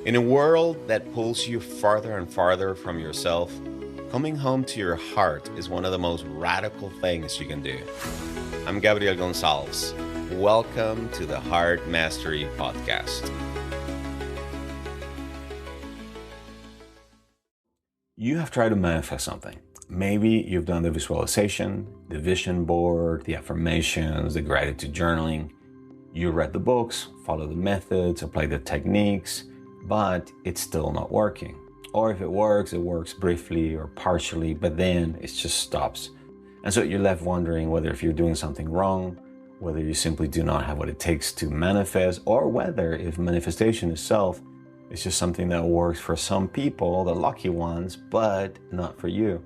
In a world that pulls you farther and farther from yourself, coming home to your heart is one of the most radical things you can do. I'm Gabriel Gonzalez. Welcome to the Heart Mastery Podcast. You have tried to manifest something. Maybe you've done the visualization, the vision board, the affirmations, the gratitude journaling. You read the books, follow the methods, apply the techniques, but it's still not working. Or if it works briefly or partially, but then it just stops. And so you're left wondering whether if you're doing something wrong, whether you simply do not have what it takes to manifest, or whether if manifestation itself is just something that works for some people, the lucky ones, but not for you.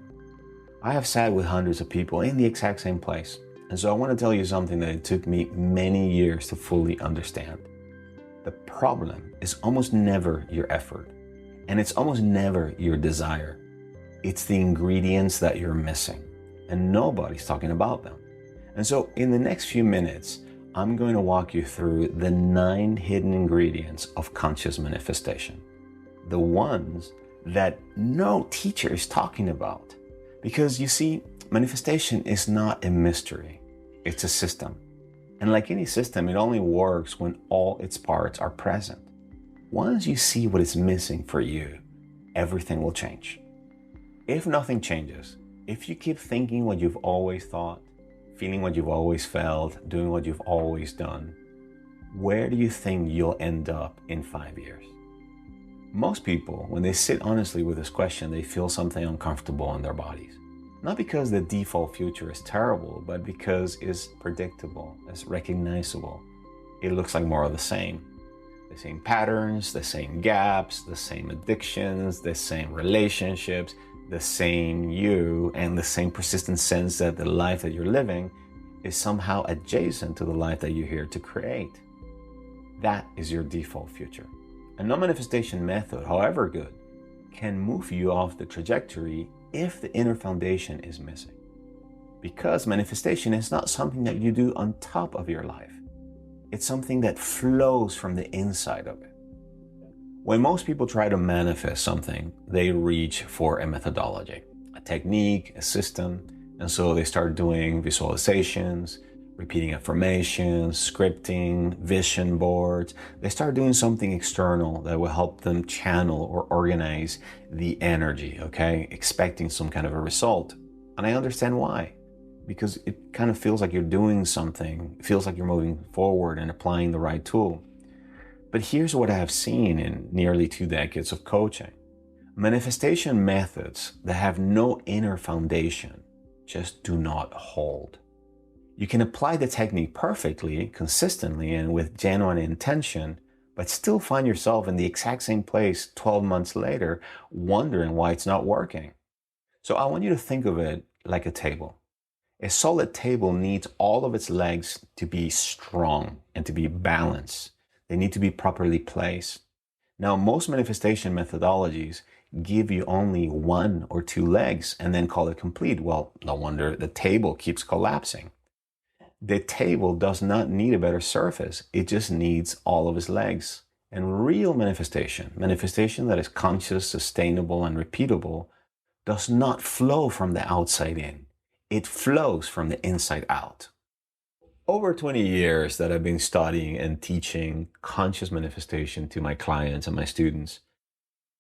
I have sat with hundreds of people in the exact same place. And so I want to tell you something that it took me many years to fully understand. The problem is almost never your effort, and it's almost never your desire. It's the ingredients that you're missing, and nobody's talking about them. And so in the next few minutes, I'm going to walk you through the 9 hidden ingredients of conscious manifestation. The ones that no teacher is talking about. Because you see, manifestation is not a mystery. It's a system. And like any system, it only works when all its parts are present. Once you see what is missing for you, everything will change. If nothing changes, if you keep thinking what you've always thought, feeling what you've always felt, doing what you've always done, where do you think you'll end up in 5 years? Most people, when they sit honestly with this question, they feel something uncomfortable in their bodies. Not because the default future is terrible, but because it's predictable, it's recognizable. It looks like more of the same. The same patterns, the same gaps, the same addictions, the same relationships, the same you, and the same persistent sense that the life that you're living is somehow adjacent to the life that you're here to create. That is your default future. A non-manifestation method, however good, can move you off the trajectory if the inner foundation is missing. Because manifestation is not something that you do on top of your life. It's something that flows from the inside of it. When most people try to manifest something, they reach for a methodology, a technique, a system, and so they start doing visualizations, repeating affirmations, scripting, vision boards. They start doing something external that will help them channel or organize the energy, okay? Expecting some kind of a result. And I understand why. Because it kind of feels like you're doing something. It feels like you're moving forward and applying the right tool. But here's what I have seen in nearly 2 decades of coaching. Manifestation methods that have no inner foundation just do not hold. You can apply the technique perfectly, consistently, and with genuine intention, but still find yourself in the exact same place 12 months later, wondering why it's not working. So I want you to think of it like a table. A solid table needs all of its legs to be strong and to be balanced. They need to be properly placed. Now, most manifestation methodologies give you only 1 or 2 legs and then call it complete. Well, no wonder the table keeps collapsing. The table does not need a better surface. It just needs all of its legs. And real manifestation that is conscious, sustainable, and repeatable, does not flow from the outside in. It flows from the inside out. Over 20 years that I've been studying and teaching conscious manifestation to my clients and my students,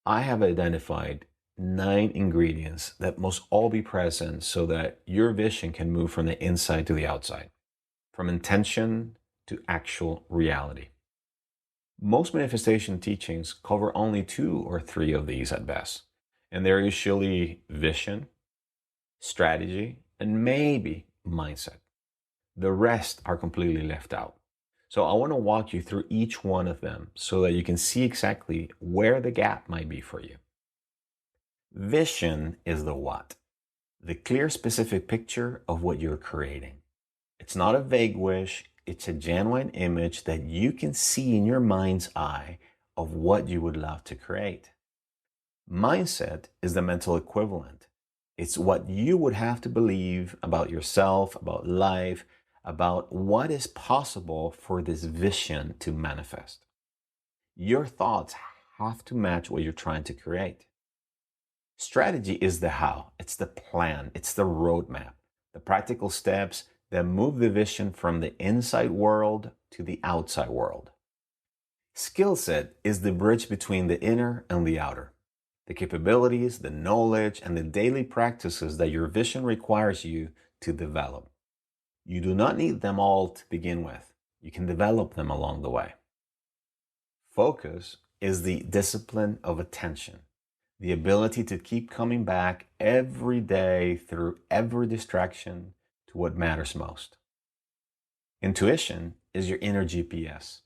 I have identified 9 ingredients that must all be present so that your vision can move from the inside to the outside. From intention to actual reality. Most manifestation teachings cover only 2 or 3 of these at best. And they're usually vision, strategy, and maybe mindset. The rest are completely left out. So I want to walk you through each one of them so that you can see exactly where the gap might be for you. Vision is the what. The clear, specific picture of what you're creating. It's not a vague wish, it's a genuine image that you can see in your mind's eye of what you would love to create. Mindset is the mental equivalent. It's what you would have to believe about yourself, about life, about what is possible for this vision to manifest. Your thoughts have to match what you're trying to create. Strategy is the how, it's the plan, it's the roadmap, the practical steps that move the vision from the inside world to the outside world. Skill set is the bridge between the inner and the outer. The capabilities, the knowledge, and the daily practices that your vision requires you to develop. You do not need them all to begin with. You can develop them along the way. Focus is the discipline of attention, the ability to keep coming back every day through every distraction to what matters most. Intuition is your inner GPS.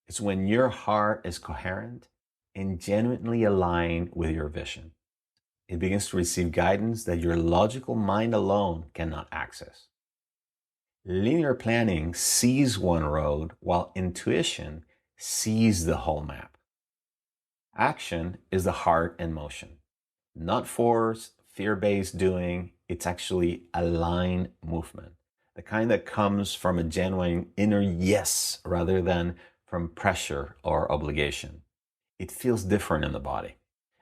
It's when your heart is coherent and genuinely aligned with your vision. It begins to receive guidance that your logical mind alone cannot access. Linear planning sees one road, while intuition sees the whole map. Action is the heart in motion. Not forced, fear-based doing, it's actually aligned movement. The kind that comes from a genuine inner yes rather than from pressure or obligation. It feels different in the body,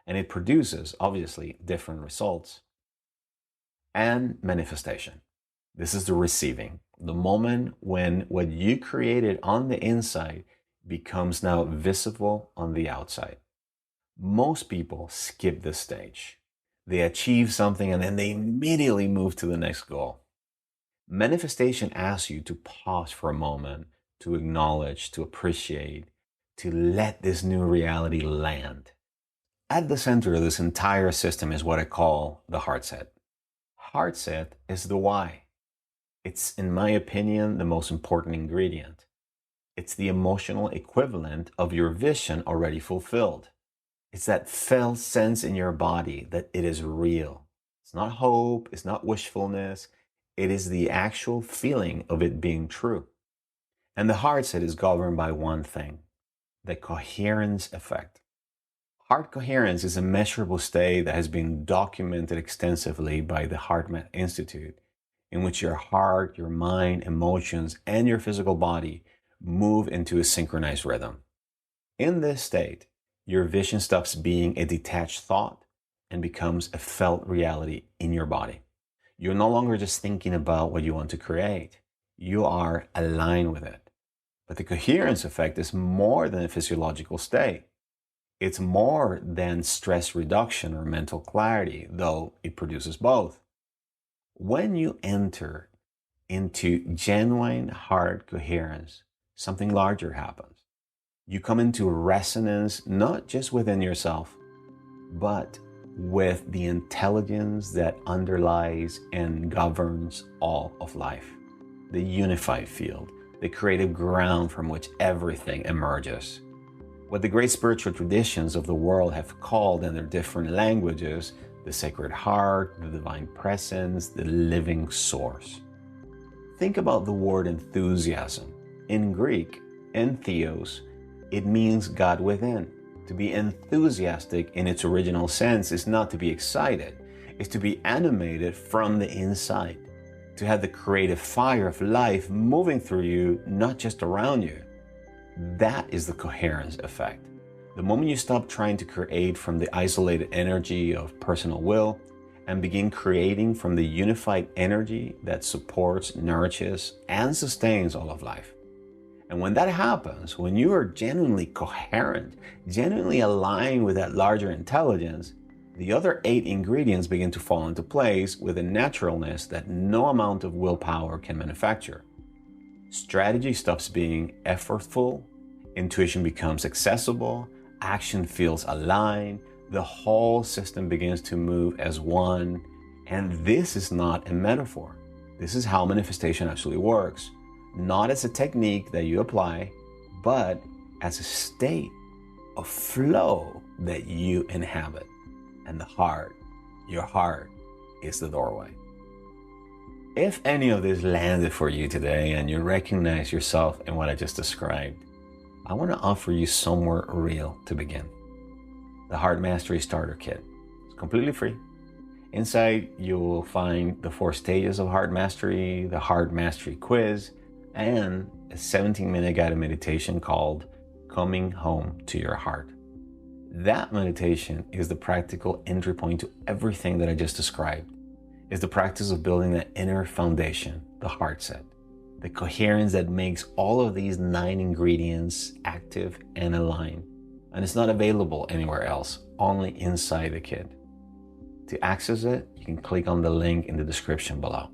and it produces, obviously, different results. And manifestation. This is the receiving, the moment when what you created on the inside becomes now visible on the outside. Most people skip this stage. They achieve something and then they immediately move to the next goal. Manifestation asks you to pause for a moment, to acknowledge, to appreciate, to let this new reality land. At the center of this entire system is what I call the Heartset. Heartset is the why. It's, in my opinion, the most important ingredient. It's the emotional equivalent of your vision already fulfilled. It's that felt sense in your body that it is real. It's not hope, it's not wishfulness. It is the actual feeling of it being true. And the Heartset is governed by one thing, the coherence effect. Heart coherence is a measurable state that has been documented extensively by the HeartMath Institute, in which your heart, your mind, emotions, and your physical body move into a synchronized rhythm. In this state, your vision stops being a detached thought and becomes a felt reality in your body. You're no longer just thinking about what you want to create. You are aligned with it. But the coherence effect is more than a physiological state. It's more than stress reduction or mental clarity, though it produces both. When you enter into genuine heart coherence, something larger happens. You come into resonance not just within yourself, but with the intelligence that underlies and governs all of life. The unified field, the creative ground from which everything emerges. What the great spiritual traditions of the world have called in their different languages, the Sacred Heart, the Divine Presence, the living source. Think about the word enthusiasm. In Greek, entheos, it means God within. To be enthusiastic in its original sense is not to be excited, it's to be animated from the inside, to have the creative fire of life moving through you, not just around you. That is the coherence effect. The moment you stop trying to create from the isolated energy of personal will and begin creating from the unified energy that supports, nourishes, and sustains all of life. And when that happens, when you are genuinely coherent, genuinely aligned with that larger intelligence, the other 8 ingredients begin to fall into place with a naturalness that no amount of willpower can manufacture. Strategy stops being effortful, intuition becomes accessible, action feels aligned, the whole system begins to move as one. And this is not a metaphor. This is how manifestation actually works. Not as a technique that you apply, but as a state of flow that you inhabit. And the heart, your heart, is the doorway. If any of this landed for you today and you recognize yourself in what I just described, I want to offer you somewhere real to begin. The Heart Mastery Starter Kit. It's completely free. Inside, you will find the 4 stages of Heart Mastery, the Heart Mastery Quiz, and a 17-minute guided meditation called Coming Home to Your Heart. That meditation is the practical entry point to everything that I just described. It's the practice of building that inner foundation, the Heartset, the coherence that makes all of these 9 ingredients active and aligned. And it's not available anywhere else, only inside the kid. To access it, you can click on the link in the description below.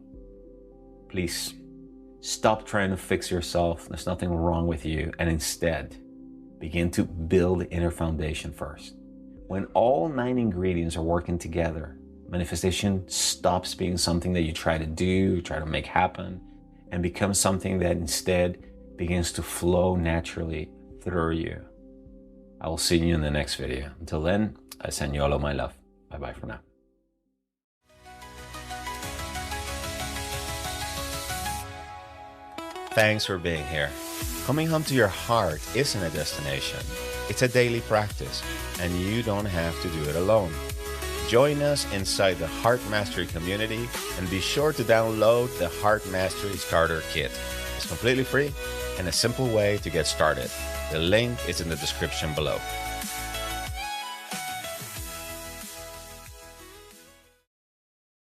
Please, stop trying to fix yourself. There's nothing wrong with you. And instead, begin to build the inner foundation first. When all 9 ingredients are working together, manifestation stops being something that you try to do, try to make happen, and becomes something that instead begins to flow naturally through you. I will see you in the next video. Until then, I send you all of my love. Bye-bye for now. Thanks for being here. Coming home to your heart isn't a destination. It's a daily practice, and you don't have to do it alone. Join us inside the Heart Mastery community and be sure to download the Heart Mastery Starter Kit. It's completely free and a simple way to get started. The link is in the description below.